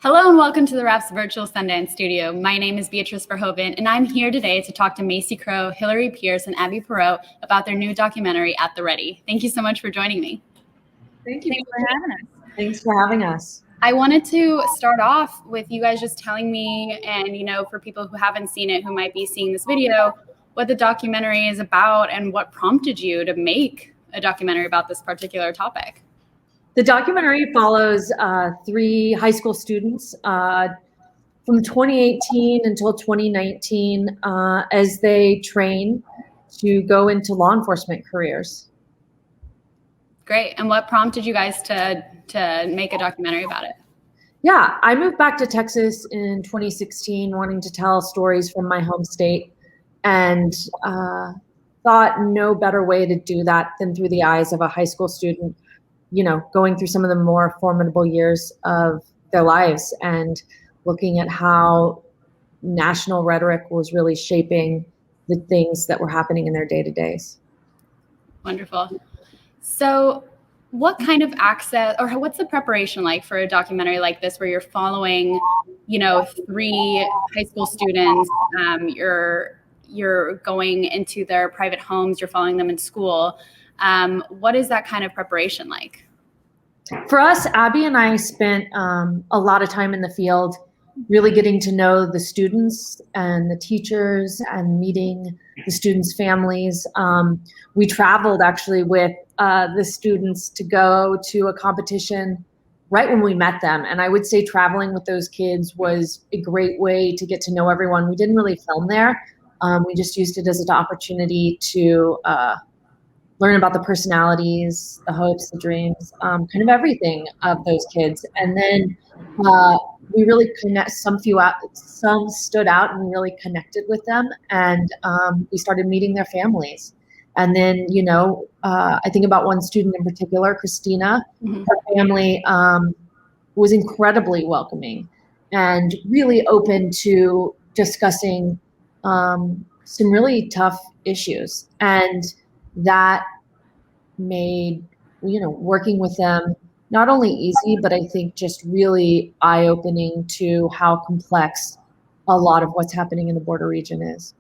Hello and welcome to TheWrap's virtual Sundance studio. My name is Beatrice Verhoeven, and I'm here today to talk to Macy Crow, Hillary Pierce, and Abby Perot about their new documentary, At the Ready. Thank you so much for joining me. Thank you for having us. Thanks for having us. I wanted to start off with you guys just telling me, and for people who haven't seen it, who might be seeing this video, what the documentary is about and what prompted you to make a documentary about this particular topic. The documentary follows three high school students from 2018 until 2019 as they train to go into law enforcement careers. Great. And what prompted you guys to make a documentary about it? Yeah, I moved back to Texas in 2016 wanting to tell stories from my home state, and thought no better way to do that than through the eyes of a high school student, going through some of the more formidable years of their lives and looking at how national rhetoric was really shaping the things that were happening in their day-to-days. Wonderful. So what kind of access, or what's the preparation like for a documentary like this where you're following, three high school students, you're going into their private homes, you're following them in school. What is that kind of preparation like? For us, Abby and I spent a lot of time in the field, really getting to know the students and the teachers and meeting the students' families. We traveled actually with the students to go to a competition right when we met them. And I would say traveling with those kids was a great way to get to know everyone. We didn't really film there. We just used it as an opportunity to learn about the personalities, the hopes, the dreams, kind of everything of those kids. And then we really some stood out and we really connected with them. And we started meeting their families. And then, I think about one student in particular, Christina. Mm-hmm. Her family was incredibly welcoming and really open to discussing some really tough issues. And that made, working with them not only easy, but I think just really eye-opening to how complex a lot of what's happening in the border region is.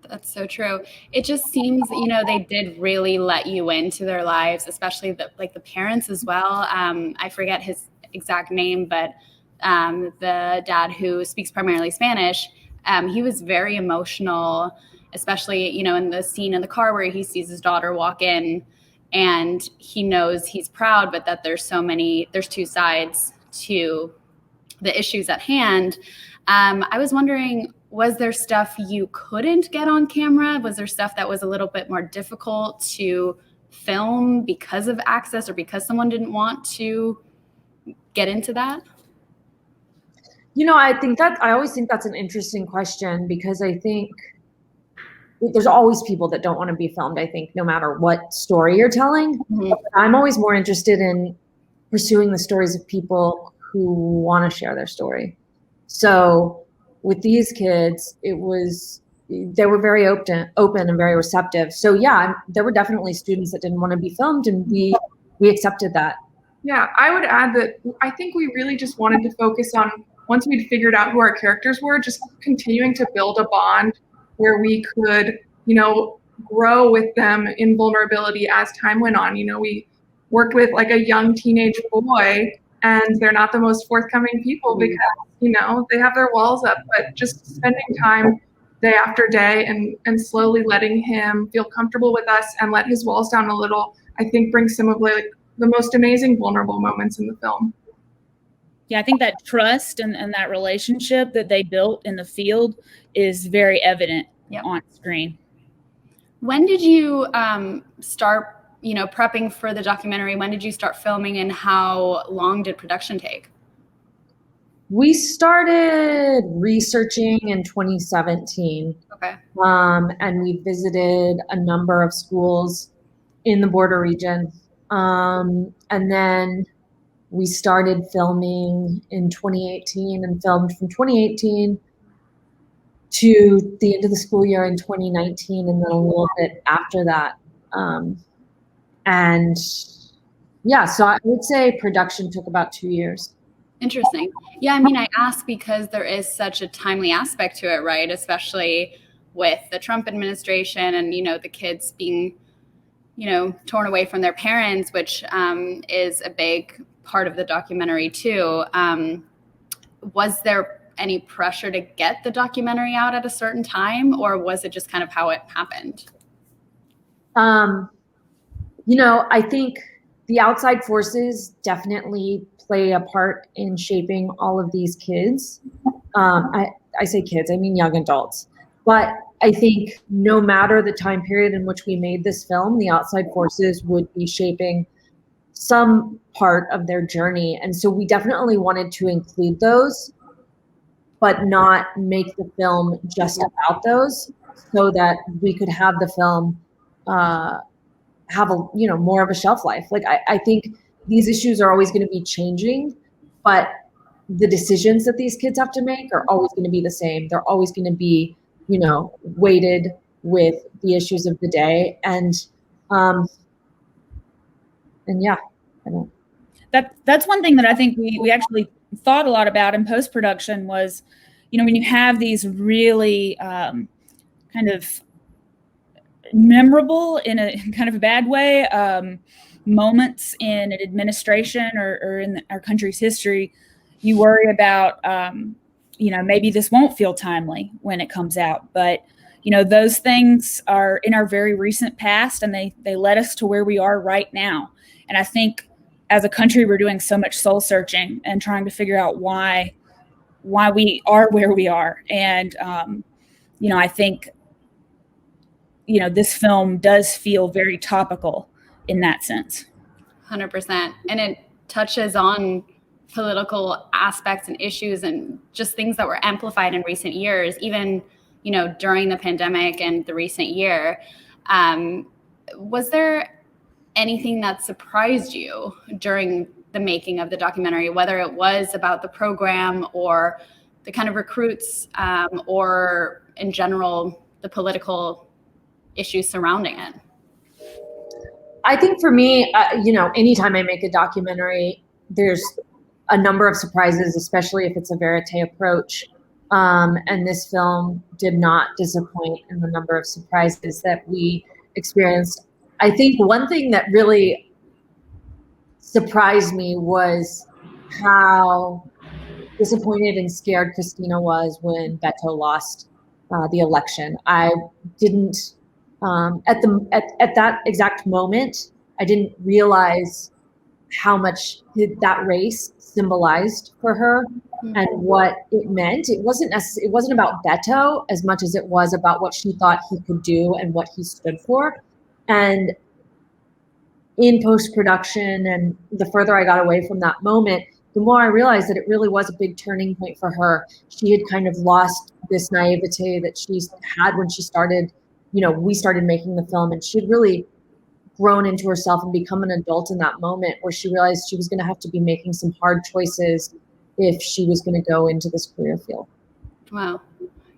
That's so true. It just seems, they did really let you into their lives, especially the parents as well. I forget his exact name, but the dad who speaks primarily Spanish, he was very emotional, especially, in the scene in the car where he sees his daughter walk in and he knows he's proud, but that there's two sides to the issues at hand. I was wondering, was there stuff you couldn't get on camera? Was there stuff that was a little bit more difficult to film because of access or because someone didn't want to get into that? I always think that's an interesting question, because I think there's always people that don't want to be filmed, I think, no matter what story you're telling. Mm-hmm. I'm always more interested in pursuing the stories of people who want to share their story. So with these kids, they were very open and very receptive. So yeah, there were definitely students that didn't want to be filmed, and we accepted that. Yeah, I would add that I think we really just wanted to focus on, once we'd figured out who our characters were, just continuing to build a bond where we could, grow with them in vulnerability as time went on. We worked with like a young teenage boy, and they're not the most forthcoming people because, they have their walls up, but just spending time day after day and slowly letting him feel comfortable with us and let his walls down a little, I think brings some of the most amazing vulnerable moments in the film. Yeah, I think that trust and that relationship that they built in the field is very evident on screen. When did you start, prepping for the documentary? When did you start filming, and how long did production take? We started researching in 2017. Okay. And we visited a number of schools in the border region. And then we started filming in 2018 and filmed from 2018 to the end of the school year in 2019, and then a little bit after that. And yeah, so I would say production took about 2 years. Interesting. Yeah, I mean, I ask because there is such a timely aspect to it, right? Especially with the Trump administration and, the kids being, torn away from their parents, which is a big part of the documentary too. Was there any pressure to get the documentary out at a certain time, or was it just kind of how it happened? I think the outside forces definitely play a part in shaping all of these kids. I say kids, I mean young adults. But I think no matter the time period in which we made this film, the outside forces would be shaping some part of their journey. And so we definitely wanted to include those, but not make the film just about those, so that we could have the film have more of a shelf life. Like I think these issues are always going to be changing, but the decisions that these kids have to make are always going to be the same. They're always going to be, weighted with the issues of the day. And yeah, I don't. That's one thing that I think we actually thought a lot about in post-production was, when you have these really kind of memorable in a kind of a bad way moments in an administration or in our country's history, you worry about maybe this won't feel timely when it comes out, but those things are in our very recent past, and they led us to where we are right now. And I think as a country, we're doing so much soul searching and trying to figure out why we are where we are. And I think this film does feel very topical in that sense. 100%. And it touches on political aspects and issues and just things that were amplified in recent years, even, during the pandemic and the recent year. Was there anything that surprised you during the making of the documentary, whether it was about the program or the kind of recruits or in general, the political issues surrounding it? I think for me, anytime I make a documentary, there's a number of surprises, especially if it's a verite approach. And this film did not disappoint in the number of surprises that we experienced. I think one thing that really surprised me was how disappointed and scared Christina was when Beto lost the election. I didn't at that exact moment, I didn't realize how much that race symbolized for her and what it meant. It wasn't about Beto as much as it was about what she thought he could do and what he stood for. And in post-production, and the further I got away from that moment, the more I realized that it really was a big turning point for her. She had kind of lost this naivete that she had when she started, we started making the film, and she had really grown into herself and become an adult in that moment where she realized she was going to have to be making some hard choices if she was going to go into this career field. Wow.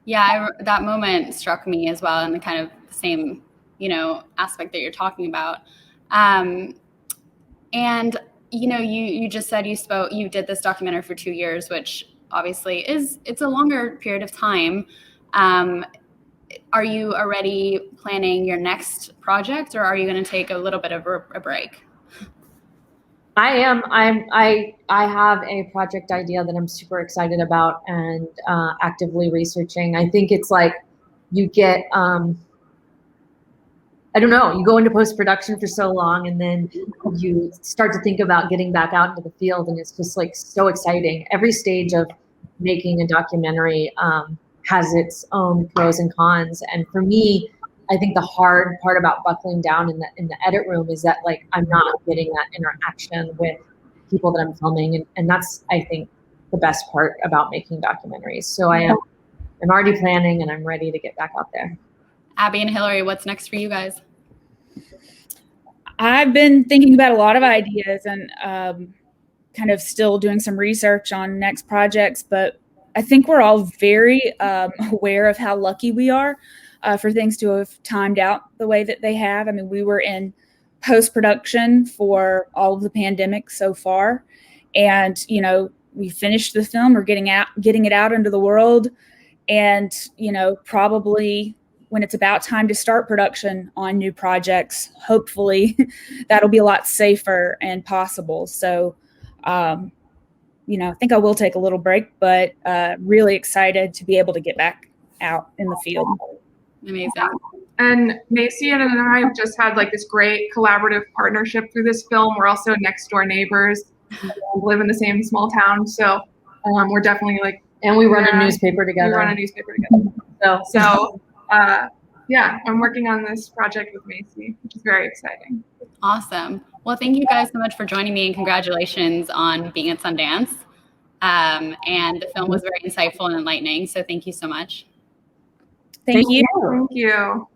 Yeah, that moment struck me as well in the kind of same, aspect that you're talking about. And, you just said you did this documentary for 2 years, which obviously it's a longer period of time. Are you already planning your next project, or are you going to take a little bit of a break? I am. I have a project idea that I'm super excited about and actively researching. I think it's like you get, I don't know, you go into post-production for so long and then you start to think about getting back out into the field, and it's just like so exciting. Every stage of making a documentary has its own pros and cons. And for me, I think the hard part about buckling down in the edit room is that like I'm not getting that interaction with people that I'm filming, and that's, I think, the best part about making documentaries. So I'm already planning, and I'm ready to get back out there. Abby and Hillary, what's next for you guys? I've been thinking about a lot of ideas and kind of still doing some research on next projects, but I think we're all very aware of how lucky we are for things to have timed out the way that they have. I mean, we were in post-production for all of the pandemic so far, and we finished the film or getting it out into the world. And, probably when it's about time to start production on new projects, hopefully that'll be a lot safer and possible. So, I think I will take a little break, but really excited to be able to get back out in the field. Amazing. And Macy and I have just had like this great collaborative partnership through this film. We're also next door neighbors, live in the same small town. So we're definitely like, and we run a newspaper together. We run a newspaper together. So I'm working on this project with Macy, which is very exciting. Awesome. Well, thank you guys so much for joining me, and congratulations on being at Sundance. And the film was very insightful and enlightening. So thank you so much. Thank you. Thank you.